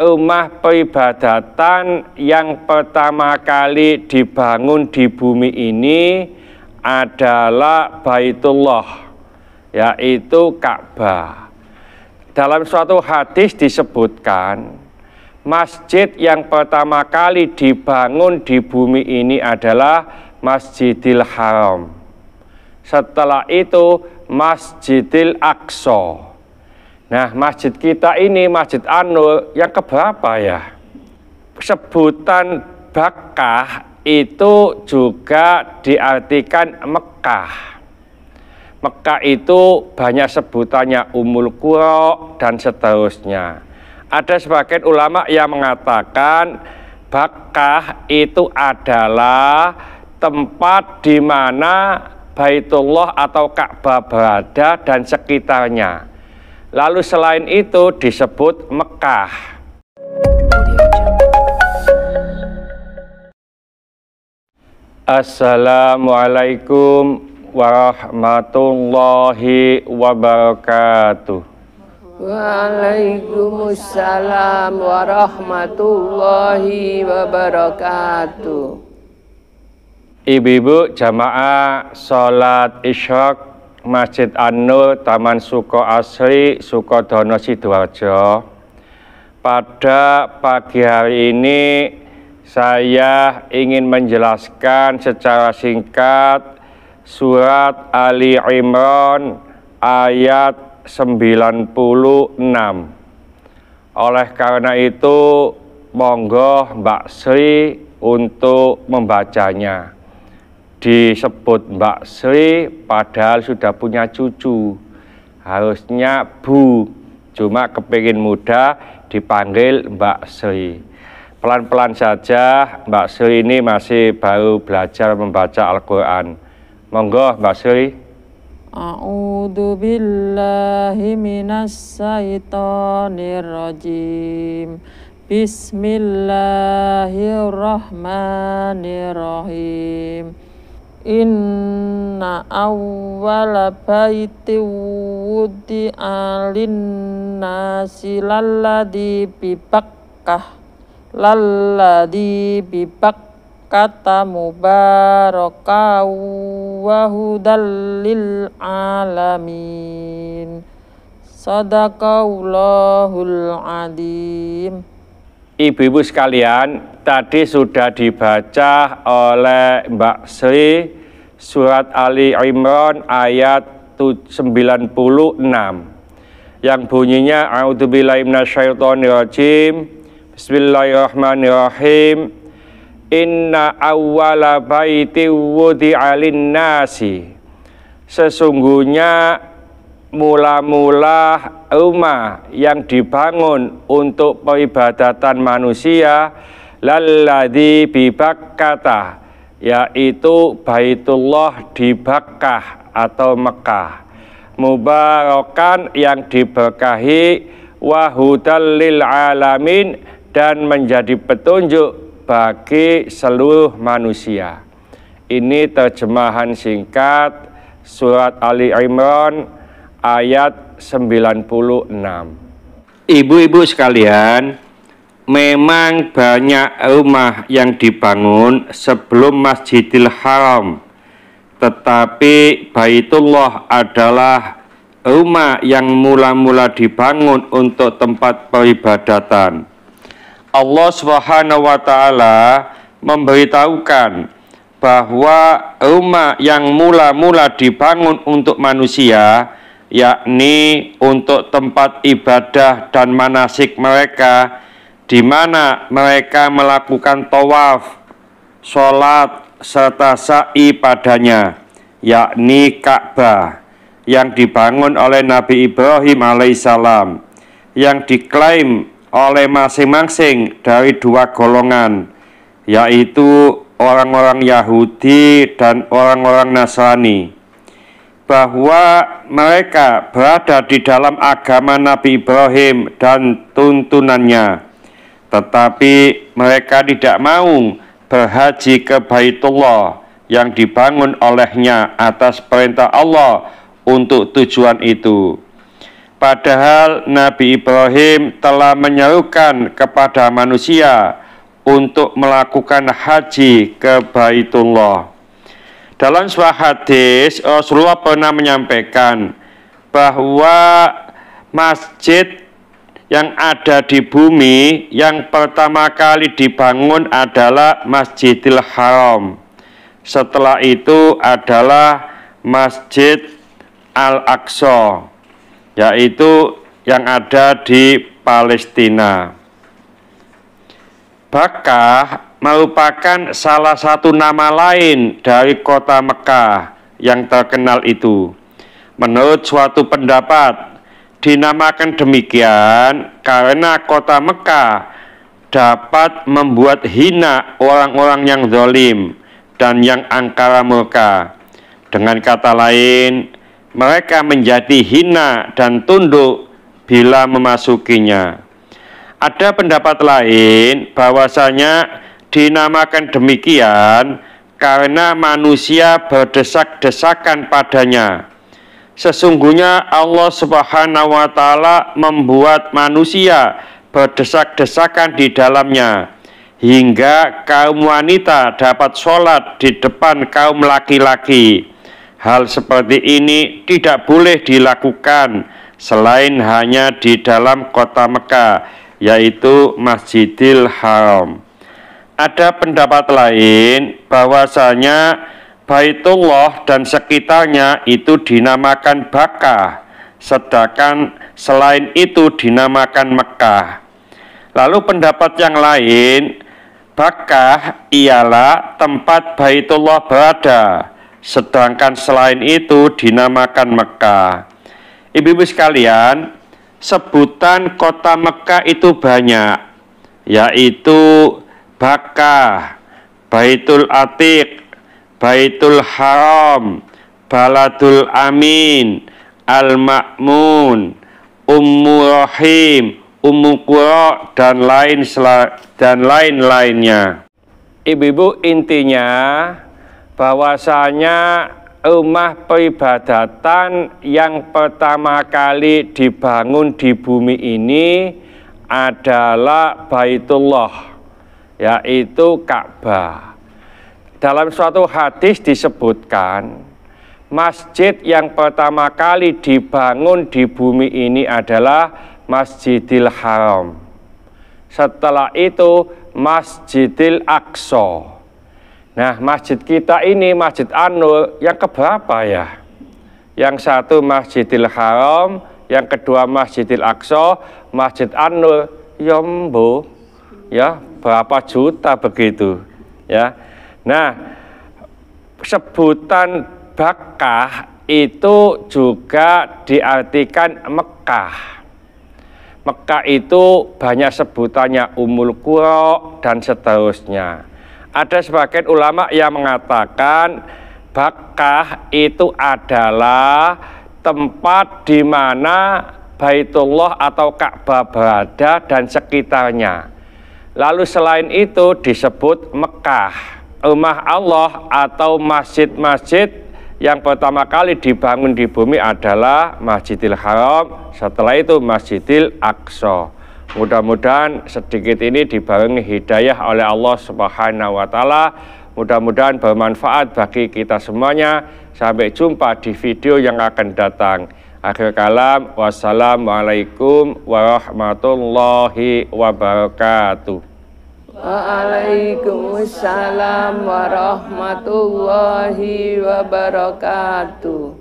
rumah peribadatan yang pertama kali dibangun di bumi ini adalah Baitullah, yaitu Ka'bah. Dalam suatu hadis disebutkan, masjid yang pertama kali dibangun di bumi ini adalah Masjidil Haram. Setelah itu Masjidil Aqsa. Nah, masjid kita ini, Masjid An-Nur, yang keberapa ya? Sebutan Bakkah itu juga diartikan Mekah. Mekah itu banyak sebutannya, Ummul Qura dan seterusnya. Ada sebagian ulama yang mengatakan Bakkah itu adalah tempat di mana Baitullah atau Ka'bah berada dan sekitarnya. Lalu selain itu disebut Mekah. Assalamualaikum warahmatullahi wabarakatuh. Waalaikumsalam warahmatullahi wabarakatuh. Ibu-ibu jamaah sholat isyraq Masjid An-Nur, Taman Suko Asri, Sukodono, Sidoarjo. Pada pagi hari ini saya ingin menjelaskan secara singkat surat Ali Imran ayat 96. Oleh karena itu, monggo Mbak Sri untuk membacanya. Disebut Mbak Sri padahal sudah punya cucu, harusnya Bu, cuma kepingin muda dipanggil Mbak Sri. Pelan-pelan saja, Mbak Sri ini masih baru belajar membaca Al-Quran. Monggo Mbak Sri. A'udzu billahi minas syaitonir rajim. Bismillahirrahmanirrahim. Inna awwala baiti wudi'a lin-nasi lalladzi bi Bakkah mubarakan wa hudal lil alamin. Shadaqallahul adzim. Ibu-ibu sekalian, tadi sudah dibaca oleh Mbak Sri surat Ali Imran ayat 96 yang bunyinya a'udzubillahi minasyaitonirrajim. Bismillahirrahmanirrahim. Inna awwala baiti wudi'a lin-nasi. Sesungguhnya mula-mula rumah yang dibangun untuk peribadatan manusia lalladzi bi Bakkah, yaitu Baitullah di Bakkah atau Mekah, mubarakan yang diberkahi, wa hudal lil alamin dan menjadi petunjuk bagi seluruh manusia. Ini terjemahan singkat surat Ali Imran ayat 96. Ibu-ibu sekalian, memang banyak rumah yang dibangun sebelum Masjidil Haram, tetapi Baitullah adalah rumah yang mula-mula dibangun untuk tempat peribadatan. Allah Subhanahu wa Ta'ala memberitahukan bahwa rumah yang mula-mula dibangun untuk manusia, yakni untuk tempat ibadah dan manasik mereka, di mana mereka melakukan tawaf, sholat, serta sa'i padanya, yakni Ka'bah, yang dibangun oleh Nabi Ibrahim alaihissalam, yang diklaim oleh masing-masing dari dua golongan, yaitu orang-orang Yahudi dan orang-orang Nasrani, bahwa mereka berada di dalam agama Nabi Ibrahim dan tuntunannya, tetapi mereka tidak mau berhaji ke Baitullah yang dibangun olehnya atas perintah Allah untuk tujuan itu. Padahal Nabi Ibrahim telah menyerukan kepada manusia untuk melakukan haji ke Baitullah. Dalam sebuah hadis, Rasulullah pernah menyampaikan bahwa masjid yang ada di bumi yang pertama kali dibangun adalah Masjidil Haram. Setelah itu adalah Masjid Al-Aqsa, yaitu yang ada di Palestina. Bakkah merupakan salah satu nama lain dari kota Mekah yang terkenal itu. Menurut suatu pendapat, dinamakan demikian karena kota Mekah dapat membuat hina orang-orang yang zalim dan yang angkara murka. Dengan kata lain, mereka menjadi hina dan tunduk bila memasukinya. Ada pendapat lain bahwasanya dinamakan demikian karena manusia berdesak-desakan padanya. Sesungguhnya Allah Subhanahu wa Ta'ala membuat manusia berdesak-desakan di dalamnya, hingga kaum wanita dapat sholat di depan kaum laki-laki. Hal seperti ini tidak boleh dilakukan selain hanya di dalam kota Mekah, yaitu Masjidil Haram. Ada pendapat lain bahwasanya Baitullah dan sekitarnya itu dinamakan Bakkah, sedangkan selain itu dinamakan Mekah. Lalu pendapat yang lain, Bakkah ialah tempat Baitullah berada, sedangkan selain itu dinamakan Mekah. Ibu-ibu sekalian, sebutan kota Mekah itu banyak, yaitu Bakkah, Baitul Atiq, Baitul Haram, Baladul Amin, Al-Ma'mun, Ummu Rahim, Ummu Qura, dan lain-lainnya. Ibu-ibu, intinya bahwasanya rumah peribadatan yang pertama kali dibangun di bumi ini adalah Baitullah, yaitu Ka'bah. Dalam suatu hadis disebutkan, masjid yang pertama kali dibangun di bumi ini adalah Masjidil Haram. Setelah itu Masjidil Aqsa. Nah, masjid kita ini, Masjid An-Nur, yang keberapa ya? Yang satu Masjidil Haram, yang kedua Masjidil Aqsa, Masjid An-Nur, yombo, ya berapa juta begitu, ya. Nah, sebutan Bakkah itu juga diartikan Mekah. Mekah itu banyak sebutannya, Ummul Qura dan seterusnya. Ada sebagian ulama yang mengatakan Bakkah itu adalah tempat di mana Baitullah atau Ka'bah berada dan sekitarnya. Lalu selain itu disebut Mekah, rumah Allah, atau masjid-masjid yang pertama kali dibangun di bumi adalah Masjidil Haram, setelah itu Masjidil Aqsa. Mudah-mudahan sedikit ini dibarengi hidayah oleh Allah Subhanahu wa Ta'ala. Mudah-mudahan bermanfaat bagi kita semuanya. Sampai jumpa di video yang akan datang. Akhir kalam, wassalamualaikum warahmatullahi wabarakatuh. Waalaikumsalam warahmatullahi wabarakatuh.